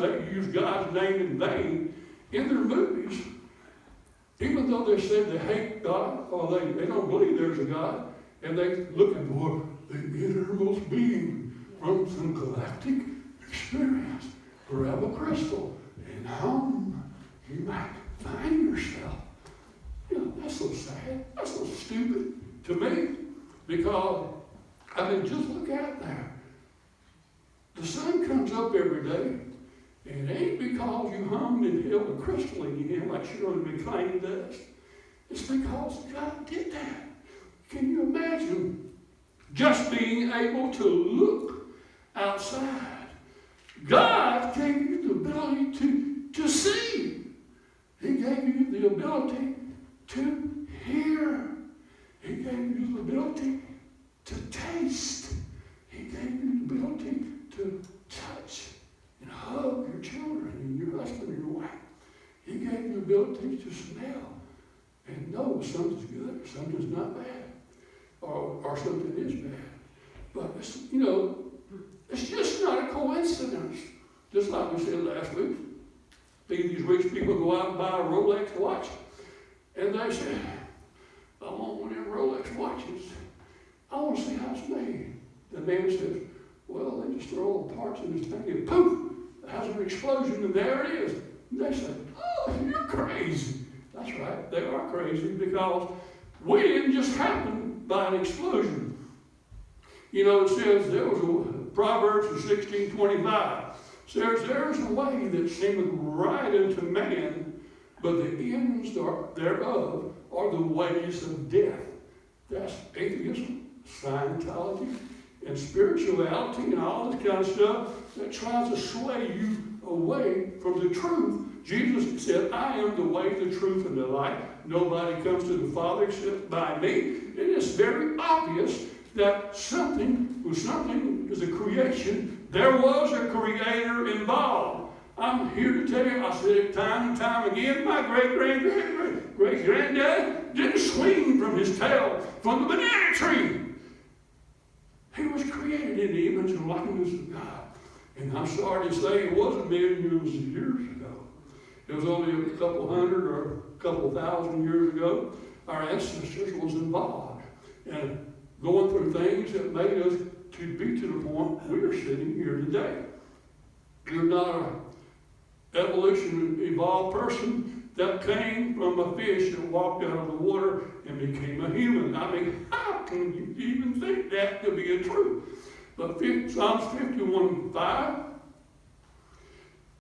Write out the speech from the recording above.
they use God's name in vain in their movies, even though they say they hate God or they don't believe there's a God, and they looking for the innermost being from some galactic experience. Grab a crystal and home, you might find yourself. That's so sad. That's so stupid to me, because just look out there. The sun comes up every day, and it ain't because you hummed and held a crystal in your hand like Shirley MacLaine does. It's because God did that. Can you imagine just being able to look outside? God gave you the ability to see. He gave you the ability to hear. He gave you the ability to taste. He gave you the ability to touch and hug your children and your husband and your wife. He gave you the ability to smell and know if something's good or something's not bad, or something is bad. But it's just not a coincidence. Just like we said last week, these rich people go out and buy a Rolex watch, and they say, I want one of them Rolex watches. I want to see how it's made. The man says, well, they just throw all the parts in this thing and poof, it has an explosion and there it is. And they say, oh, you're crazy. That's right, they are crazy, because we didn't just happen by an explosion. It says there was a Proverbs of 16:25. Says there's a way that seemeth right unto man, but the ends thereof are the ways of death. That's atheism, Scientology, and spirituality and all this kind of stuff that tries to sway you away from the truth. Jesus said, I am the way, the truth, and the life. Nobody comes to the Father except by me. It is very obvious that something is a creation. There was a creator involved. I'm here to tell you, I said it time and time again, my great-granddad didn't swing from his tail from the banana tree. He was created in the image and likeness of God. And I'm sorry to say it wasn't millions of years ago. It was only a couple hundred or a couple thousand years ago. Our ancestors was involved and going through things that made us to be to the point we are sitting here today. You're not an evolution evolved person that came from a fish that walked out of the water and became a human. How can you even think that to be a truth? But Psalms 51:5